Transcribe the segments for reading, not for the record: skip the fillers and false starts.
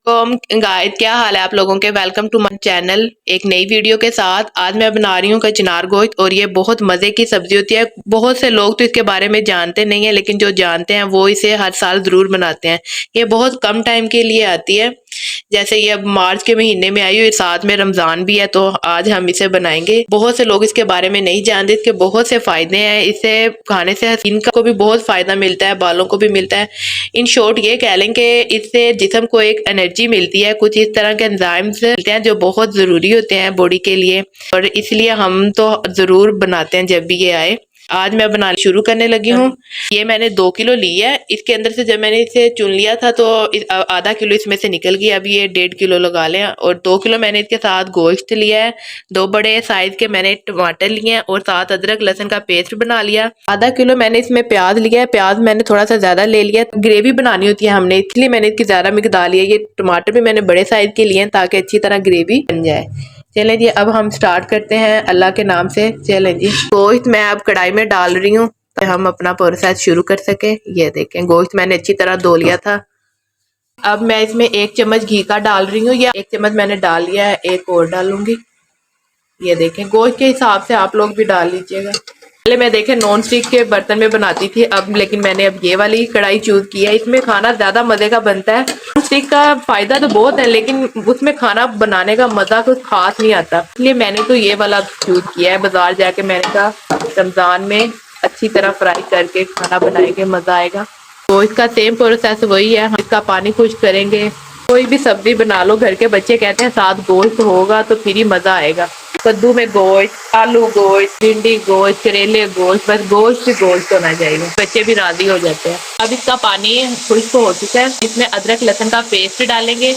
Guys, क्या हाल है आप लोगों के। Welcome to my channel. एक नई वीडियो के साथ आज मैं बना रही हूँ कचनार गोश्त और ये बहुत मज़े की सब्जी होती है। बहुत से लोग तो इसके बारे में जानते नहीं है, लेकिन जो जानते हैं वो इसे हर साल ज़रूर बनाते हैं। ये बहुत कम टाइम के लिए आती है। जैसे ये अब मार्च के महीने में आई हुई, साथ में रमज़ान भी है, तो आज हम इसे बनाएंगे। बहुत से लोग इसके बारे में नहीं जानते। इसके बहुत से फ़ायदे हैं। इसे खाने से इनका को भी बहुत फ़ायदा मिलता है, बालों को भी मिलता है। इन शॉर्ट ये कह लें कि इससे जिस्म को एक एनर्जी मिलती है। कुछ इस तरह के एंजाइम्स मिलते हैं जो बहुत ज़रूरी होते हैं बॉडी के लिए, और इसलिए हम तो ज़रूर बनाते हैं जब भी ये आए। आज मैं बनाना शुरू करने लगी हूँ। ये मैंने 2 किलो ली है। इसके अंदर से जब मैंने इसे चुन लिया था तो आधा किलो इसमें से निकल गया। अभी ये 1.5 किलो लगा लें। और 2 किलो मैंने इसके साथ गोश्त लिया है। 2 बड़े साइज के मैंने टमाटर लिए हैं और साथ अदरक लहसुन का पेस्ट बना लिया। आधा किलो मैंने इसमें प्याज लिया है। प्याज मैंने थोड़ा सा ज्यादा ले लिया। ग्रेवी बनानी होती है हमने, इसलिए मैंने इसकी ज्यादा मिकदार ली है। ये टमाटर भी मैंने बड़े साइज के लिए हैं ताकि अच्छी तरह ग्रेवी बन जाए। चलें जी, अब हम स्टार्ट करते हैं अल्लाह के नाम से। चलें जी, गोश्त मैं अब कढ़ाई में डाल रही हूँ ताकि हम अपना प्रोसेस शुरू कर सके। ये देखें, गोश्त मैंने अच्छी तरह धो लिया था। अब मैं इसमें 1 चम्मच घी का डाल रही हूँ, या 1 चम्मच मैंने डाल लिया है, एक और डालूंगी। ये देखें, गोश्त के हिसाब से आप लोग भी डाल लीजिएगा। पहले मैं देखें नॉन स्टिक के बर्तन में बनाती थी, अब लेकिन मैंने अब ये वाली कढ़ाई चूज की है। इसमें खाना ज्यादा मजे का बनता है। नॉन स्टिक का फायदा तो बहुत है, लेकिन उसमें खाना बनाने का मजा कुछ खास नहीं आता, इसलिए मैंने तो ये वाला चूज किया है। बाजार जाके मैंने कहा रमजान में अच्छी तरह फ्राई करके खाना बनाएंगे, मजा आएगा। तो इसका सेम प्रोसेस वही है। हम इसका पानी खुश्क करेंगे। कोई भी सब्जी बना लो, घर के बच्चे कहते हैं साथ गोश्त होगा तो फिर ही मजा आएगा। कद्दू में गोश्त, आलू गोश्त, भिंडी गोश्त, करेले गोश्त, बस गोश्त ही गोश्त होना चाहिए, बच्चे भी राजी हो जाते हैं। अब इसका पानी खुश्क हो चुका है। इसमें अदरक लहसुन का पेस्ट डालेंगे।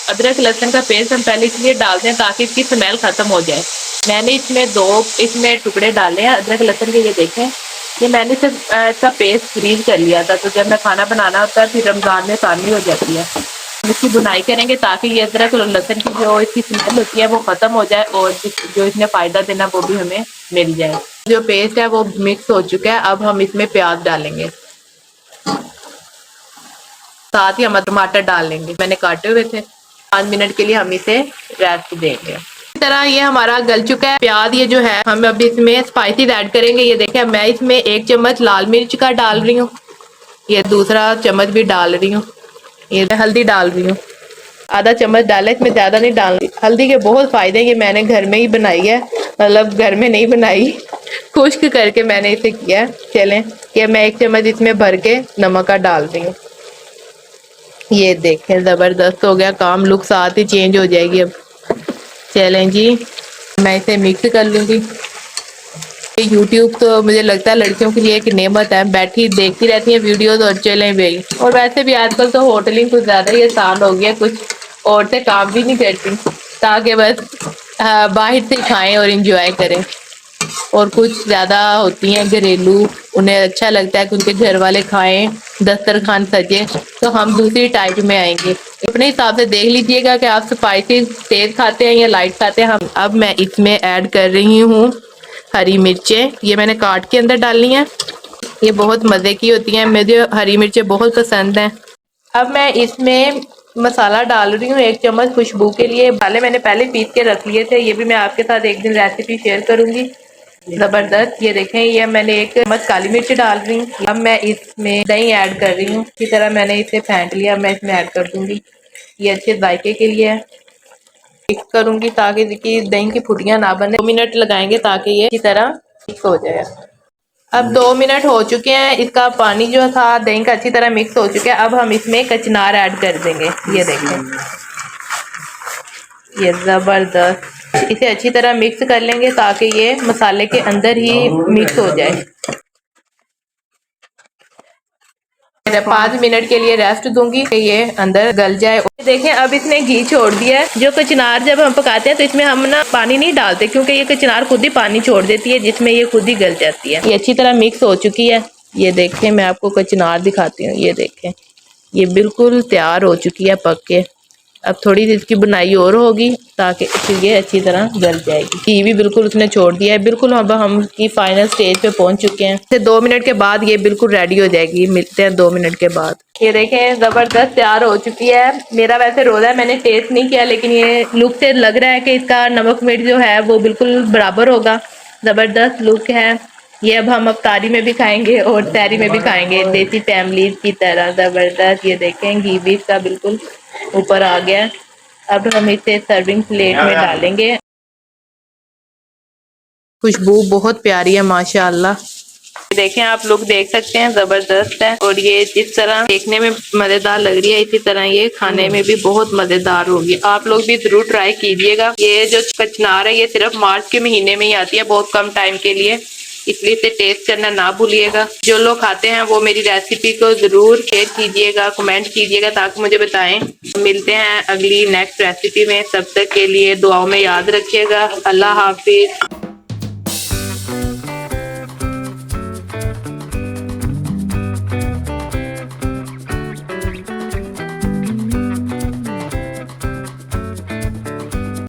अदरक लहसुन का पेस्ट हम पहले इसलिए डालते हैं ताकि इसकी स्मेल खत्म हो जाए। मैंने इसमें टुकड़े डाले हैं अदरक लहसुन के। ये देखें, ये मैंने सिर्फ इसका पेस्ट फ्रीज कर लिया था, तो जब मैं खाना बनाना होता है फिर रमजान में आसानी हो जाती है। इसकी बुनाई करेंगे ताकि ये अदरक और लहसुन की जो इसकी स्मेल होती है वो खत्म हो जाए और जो इसमें फायदा देना वो भी हमें मिल जाए। जो पेस्ट है वो मिक्स हो चुका है। अब हम इसमें प्याज डालेंगे, साथ ही हम टमाटर डाल लेंगे, मैंने काटे हुए थे। 5 मिनट के लिए हम इसे रेस्ट देंगे। इस तरह ये हमारा गल चुका है प्याज। ये जो है हम अब इसमें स्पाइसेस ऐड करेंगे। ये देखें, मैं इसमें 1 चम्मच लाल मिर्च का डाल रही हूँ। ये दूसरा चम्मच भी डाल रही हूँ। ये हल्दी डाल रही हूँ, आधा चम्मच डाला, इसमें ज्यादा नहीं डालनी। हल्दी के बहुत फायदे हैं। ये मैंने घर में ही बनाई है, मतलब घर में नहीं बनाई, खुश्क करके मैंने इसे किया। चलें, ये मैं 1 चम्मच इसमें भर के नमक का डाल रही हूँ। ये देखें, जबरदस्त हो गया काम, लुक साथ ही चेंज हो जाएगी अब। चलें जी, मैं इसे मिक्स कर लूंगी। यूट्यूब तो मुझे लगता है लड़कियों के लिए एक नेमत है, बैठी देखती रहती है वीडियोस और चलें भाई। और वैसे भी आजकल तो होटलिंग कुछ ज्यादा ही आसान हो गया, कुछ औरतें काम भी नहीं करती ताकि बस बाहर से खाएं और इंजॉय करें। और कुछ ज्यादा होती हैं घरेलू, उन्हें अच्छा लगता है कि उनके घर वाले खाएं, दस्तरखान सजे। तो हम दूसरी टाइप में आएंगे। अपने हिसाब से देख लीजिएगा कि आप स्पाइसी तेज खाते हैं या लाइट खाते हैं। हम अब मैं इसमें ऐड कर रही हूँ हरी मिर्चें। ये मैंने काट के अंदर डालनी है। ये बहुत मज़े की होती हैं, मुझे हरी मिर्चें बहुत पसंद हैं। अब मैं इसमें मसाला डाल रही हूँ 1 चम्मच खुशबू के लिए। मसाले मैंने पहले पीस के रख लिए थे, ये भी मैं आपके साथ एक दिन रेसिपी शेयर करूंगी, जबरदस्त। ये देखें, ये मैंने 1 चम्मच काली मिर्च डाल रही हूँ। अब मैं इसमें दही ऐड कर रही हूँ। इसी तरह मैंने इसे फेंट लिया, मैं इसमें ऐड कर दूंगी। ये अच्छे जायके के लिए है। मिक्स करूंगी ताकि देखिए दही की फुटियां ना बने। 2 मिनट लगाएंगे ताकि ये इसी तरह मिक्स हो जाए। अब 2 मिनट हो चुके हैं। इसका पानी जो था दही का अच्छी तरह मिक्स हो चुका है। अब हम इसमें कचनार ऐड कर देंगे। ये देखें, ये जबरदस्त। इसे अच्छी तरह मिक्स कर लेंगे ताकि ये मसाले के अंदर ही मिक्स हो जाए। 5 मिनट के लिए रेस्ट दूंगी कि ये अंदर गल जाए। देखें, अब इसने घी छोड़ दिया है। जो कचनार जब हम पकाते हैं तो इसमें हम ना पानी नहीं डालते, क्योंकि ये कचनार खुद ही पानी छोड़ देती है जिसमें ये खुद ही गल जाती है। ये अच्छी तरह मिक्स हो चुकी है। ये देखें, मैं आपको कचनार दिखाती हूँ। ये देखें, ये बिल्कुल तैयार हो चुकी है पक के। अब थोड़ी सी इसकी बुनाई और होगी ताकि फिर ये अच्छी तरह गल जाएगी। घी भी बिल्कुल उसने छोड़ दिया है। बिल्कुल अब हम की फाइनल स्टेज पे पहुंच चुके हैं। फिर 2 मिनट के बाद ये बिल्कुल रेडी हो जाएगी। मिलते हैं 2 मिनट के बाद। ये देखें जबरदस्त तैयार हो चुकी है। मेरा वैसे रोज़ा है, मैंने टेस्ट नहीं किया, लेकिन ये लुक से लग रहा है कि इसका नमक मिर्च जो है वो बिल्कुल बराबर होगा। जबरदस्त लुक है। ये अब हम अफ्तारी में भी खाएंगे और तहरी में भी खाएंगे देसी फैमिली की तरह। जबरदस्त। ये देखें घी भी इसका बिल्कुल ऊपर आ गया। अब हम इसे सर्विंग प्लेट में डालेंगे। खुशबू बहुत प्यारी है माशाअल्लाह। देखें आप लोग देख सकते हैं जबरदस्त है और ये जिस तरह देखने में मजेदार लग रही है इसी तरह ये खाने में भी बहुत मजेदार होगी। आप लोग भी जरूर ट्राई कीजिएगा। ये जो कचनार है ये सिर्फ मार्च के महीने में ही आती है, बहुत कम टाइम के लिए, इसलिए इसे टेस्ट करना ना भूलिएगा। जो लोग खाते हैं वो मेरी रेसिपी को जरूर शेयर कीजिएगा, कमेंट कीजिएगा ताकि मुझे बताएं। मिलते हैं अगली नेक्स्ट रेसिपी में, तब तक के लिए दुआओं में याद रखिएगा। अल्लाह हाफिज।